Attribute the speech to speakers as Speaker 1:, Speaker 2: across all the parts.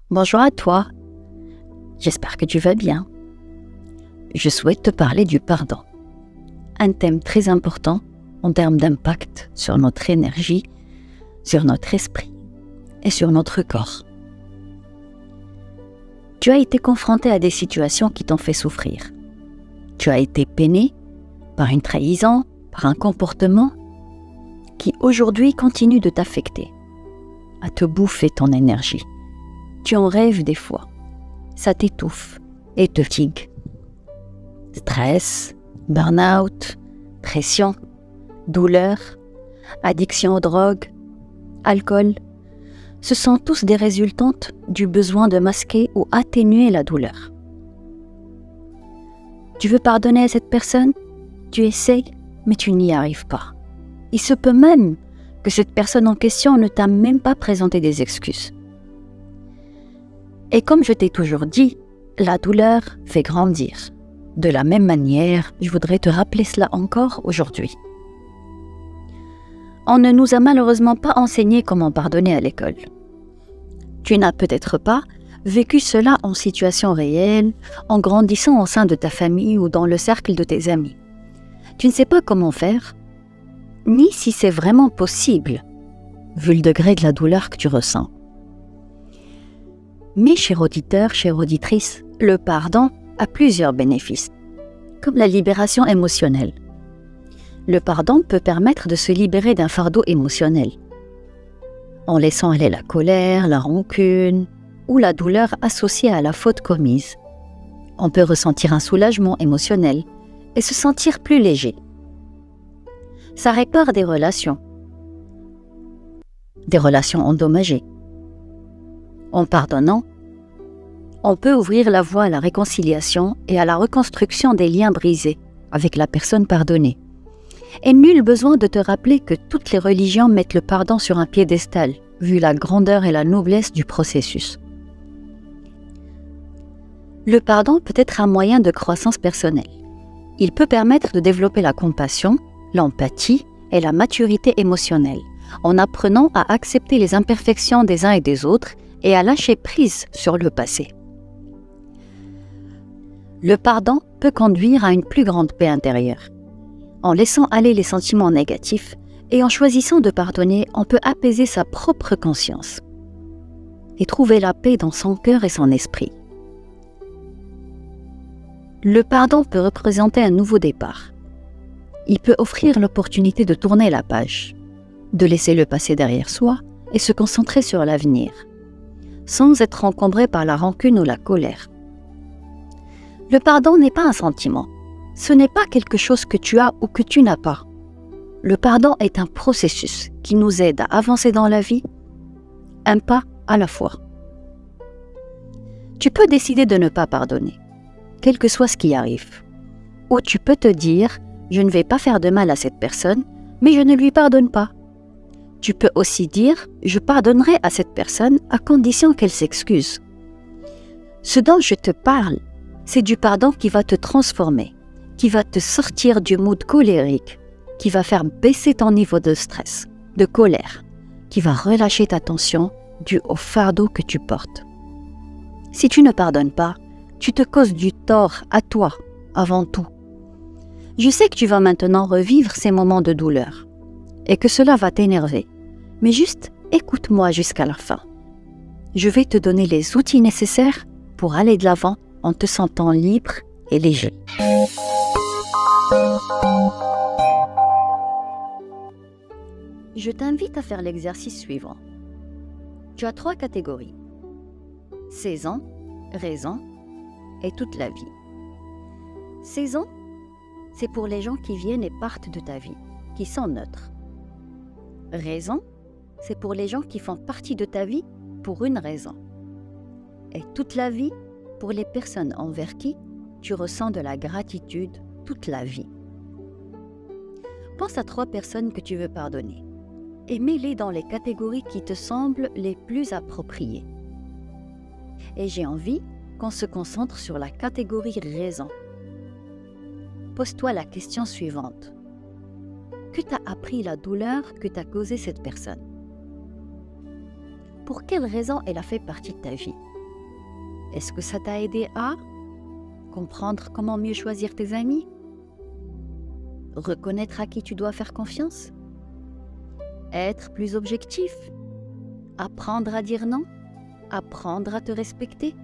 Speaker 1: Bonjour à toi, j'espère que tu vas bien. Je souhaite te parler du pardon, un thème très important en termes d'impact sur notre énergie, sur notre esprit et sur notre corps. Tu as été confronté à des situations qui t'ont fait souffrir. Tu as été peiné par une trahison, par un comportement qui aujourd'hui continue de t'affecter, à te bouffer ton énergie. Tu en rêves des fois, ça t'étouffe et te fatigue. Stress, burn-out, pression, douleur, addiction aux drogues, alcool, ce sont tous des résultantes du besoin de masquer ou atténuer la douleur. Tu veux pardonner à cette personne? Tu essayes, mais tu n'y arrives pas. Il se peut même que cette personne en question ne t'a même pas présenté des excuses. Et comme je t'ai toujours dit, la douleur fait grandir. De la même manière, je voudrais te rappeler cela encore aujourd'hui. On ne nous a malheureusement pas enseigné comment pardonner à l'école. Tu n'as peut-être pas vécu cela en situation réelle, en grandissant au sein de ta famille ou dans le cercle de tes amis. Tu ne sais pas comment faire, ni si c'est vraiment possible, vu le degré de la douleur que tu ressens. Mais, chers auditeurs, chères auditrices, le pardon a plusieurs bénéfices, comme la libération émotionnelle. Le pardon peut permettre de se libérer d'un fardeau émotionnel, en laissant aller la colère, la rancune ou la douleur associée à la faute commise. On peut ressentir un soulagement émotionnel et se sentir plus léger. Ça répare des relations endommagées. En pardonnant, on peut ouvrir la voie à la réconciliation et à la reconstruction des liens brisés avec la personne pardonnée. Et nul besoin de te rappeler que toutes les religions mettent le pardon sur un piédestal, vu la grandeur et la noblesse du processus. Le pardon peut être un moyen de croissance personnelle. Il peut permettre de développer la compassion, l'empathie et la maturité émotionnelle, en apprenant à accepter les imperfections des uns et des autres et à lâcher prise sur le passé. Le pardon peut conduire à une plus grande paix intérieure. En laissant aller les sentiments négatifs et en choisissant de pardonner, on peut apaiser sa propre conscience et trouver la paix dans son cœur et son esprit. Le pardon peut représenter un nouveau départ. Il peut offrir l'opportunité de tourner la page, de laisser le passé derrière soi et se concentrer sur l'avenir, sans être encombré par la rancune ou la colère. Le pardon n'est pas un sentiment. Ce n'est pas quelque chose que tu as ou que tu n'as pas. Le pardon est un processus qui nous aide à avancer dans la vie, un pas à la fois. Tu peux décider de ne pas pardonner, quel que soit ce qui arrive. Ou tu peux te dire, je ne vais pas faire de mal à cette personne, mais je ne lui pardonne pas. Tu peux aussi dire, je pardonnerai à cette personne à condition qu'elle s'excuse. Ce dont je te parle, c'est du pardon qui va te transformer, qui va te sortir du mood colérique, qui va faire baisser ton niveau de stress, de colère, qui va relâcher ta tension due au fardeau que tu portes. Si tu ne pardonnes pas, tu te causes du tort à toi, avant tout. Je sais que tu vas maintenant revivre ces moments de douleur et que cela va t'énerver, mais juste écoute-moi jusqu'à la fin. Je vais te donner les outils nécessaires pour aller de l'avant en te sentant libre et léger. Je t'invite à faire l'exercice suivant. Tu as 3 catégories: saison, raison et toute la vie. Saison, c'est pour les gens qui viennent et partent de ta vie, qui sont neutres. Raison, c'est pour les gens qui font partie de ta vie pour une raison. Et toute la vie, pour les personnes envers qui tu ressens de la gratitude toute la vie. Pense à 3 personnes que tu veux pardonner et mets-les dans les catégories qui te semblent les plus appropriées. Et j'ai envie qu'on se concentre sur la catégorie raison. Pose-toi la question suivante. que t'a appris la douleur que t'a causée cette personne? Pour quelle raison elle a fait partie de ta vie? Est-ce que ça t'a aidé à comprendre comment mieux choisir tes amis? Reconnaître à qui tu dois faire confiance? Être plus objectif? Apprendre à dire non? Apprendre à te respecter?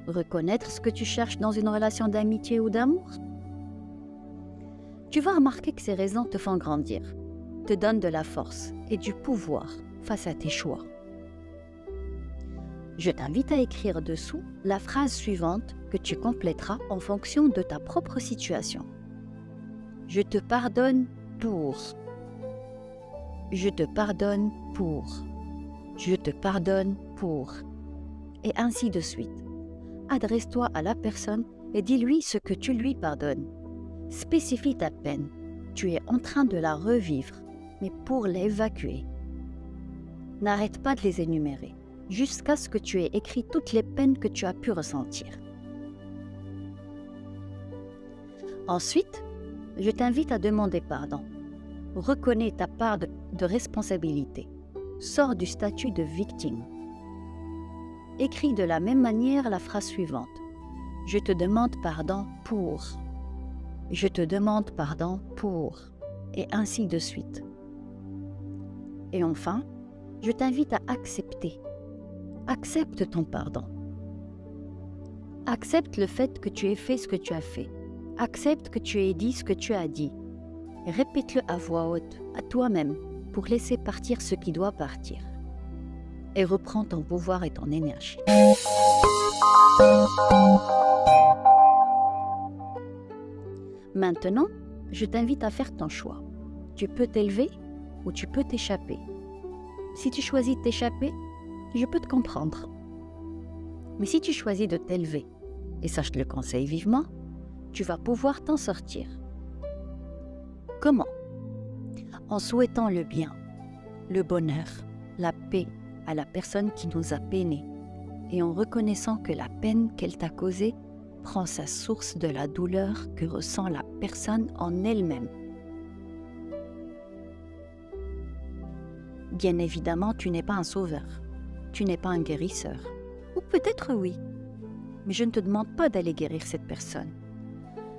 Speaker 1: Reconnaître ce que tu cherches dans une relation d'amitié ou d'amour? Tu vas remarquer que ces raisons te font grandir, te donnent de la force et du pouvoir face à tes choix. Je t'invite à écrire dessous la phrase suivante que tu compléteras en fonction de ta propre situation. Je te pardonne pour. Je te pardonne pour. Je te pardonne pour. Et ainsi de suite. Adresse-toi à la personne et dis-lui ce que tu lui pardonnes. Spécifie ta peine. Tu es en train de la revivre, mais pour l'évacuer. N'arrête pas de les énumérer, jusqu'à ce que tu aies écrit toutes les peines que tu as pu ressentir. Ensuite, je t'invite à demander pardon. Reconnais ta part de responsabilité. Sors du statut de victime. Écris de la même manière la phrase suivante. Je te demande pardon pour. Je te demande pardon pour. Et ainsi de suite. Et enfin, je t'invite à accepter. Accepte ton pardon. Accepte le fait que tu aies fait ce que tu as fait. Accepte que tu aies dit ce que tu as dit. Répète-le à voix haute, à toi-même, pour laisser partir ce qui doit partir. Et reprends ton pouvoir et ton énergie. Maintenant, je t'invite à faire ton choix. Tu peux t'élever ou tu peux t'échapper. Si tu choisis de t'échapper, je peux te comprendre. Mais si tu choisis de t'élever, et ça je te le conseille vivement, tu vas pouvoir t'en sortir. Comment? En souhaitant le bien, le bonheur, la paix à la personne qui nous a peinés et en reconnaissant que la peine qu'elle t'a causée prend sa source de la douleur que ressent la personne en elle-même. Bien évidemment, tu n'es pas un sauveur, tu n'es pas un guérisseur, ou peut-être oui, mais je ne te demande pas d'aller guérir cette personne.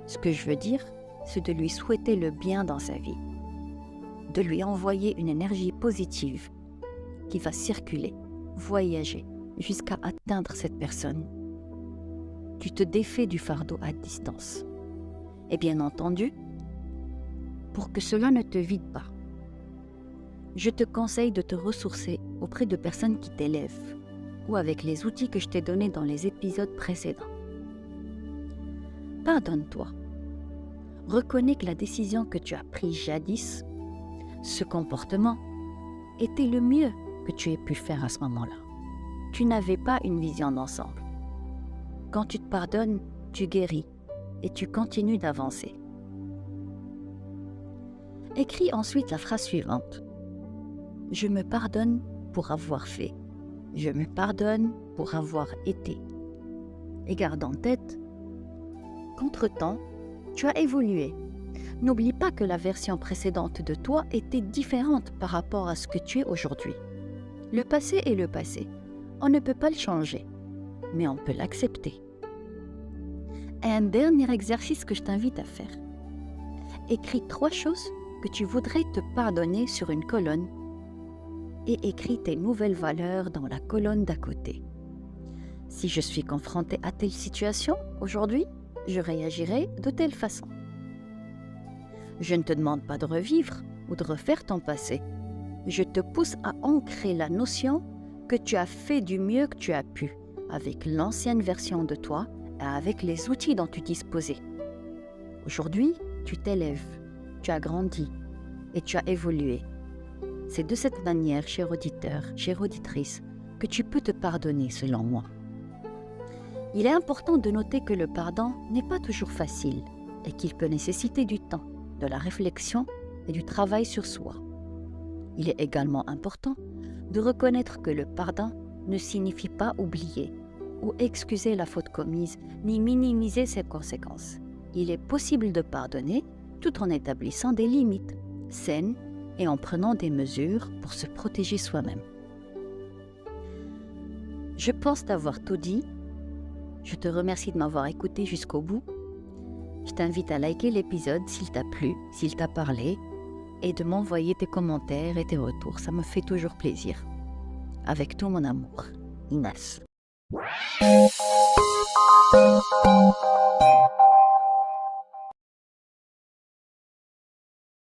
Speaker 1: Ce que je veux dire, c'est de lui souhaiter le bien dans sa vie, de lui envoyer une énergie positive qui va circuler, voyager, jusqu'à atteindre cette personne. Tu te défais du fardeau à distance. Et bien entendu, pour que cela ne te vide pas, je te conseille de te ressourcer auprès de personnes qui t'élèvent ou avec les outils que je t'ai donnés dans les épisodes précédents. Pardonne-toi. Reconnais que la décision que tu as prise jadis, ce comportement, était le mieux que tu aies pu faire à ce moment-là. Tu n'avais pas une vision d'ensemble. Quand tu te pardonnes, tu guéris et tu continues d'avancer. Écris ensuite la phrase suivante. Je me pardonne pour avoir fait. Je me pardonne pour avoir été. Et garde en tête qu'entre-temps, tu as évolué. N'oublie pas que la version précédente de toi était différente par rapport à ce que tu es aujourd'hui. Le passé est le passé. On ne peut pas le changer, mais on peut l'accepter. Et un dernier exercice que je t'invite à faire. Écris 3 choses que tu voudrais te pardonner sur une colonne et écris tes nouvelles valeurs dans la colonne d'à côté. Si je suis confrontée à telle situation aujourd'hui, je réagirai de telle façon. Je ne te demande pas de revivre ou de refaire ton passé. Je te pousse à ancrer la notion que tu as fait du mieux que tu as pu avec l'ancienne version de toi et avec les outils dont tu disposais. Aujourd'hui, tu t'élèves, tu as grandi et tu as évolué. C'est de cette manière, cher auditeur, chère auditrice, que tu peux te pardonner selon moi. Il est important de noter que le pardon n'est pas toujours facile et qu'il peut nécessiter du temps, de la réflexion et du travail sur soi. Il est également important de reconnaître que le pardon ne signifie pas oublier ou excuser la faute commise ni minimiser ses conséquences. Il est possible de pardonner tout en établissant des limites saine et en prenant des mesures pour se protéger soi-même. Je pense t'avoir tout dit. Je te remercie de m'avoir écouté jusqu'au bout. Je t'invite à liker l'épisode s'il t'a plu, s'il t'a parlé, et de m'envoyer tes commentaires et tes retours. Ça me fait toujours plaisir. Avec tout mon amour, Inès.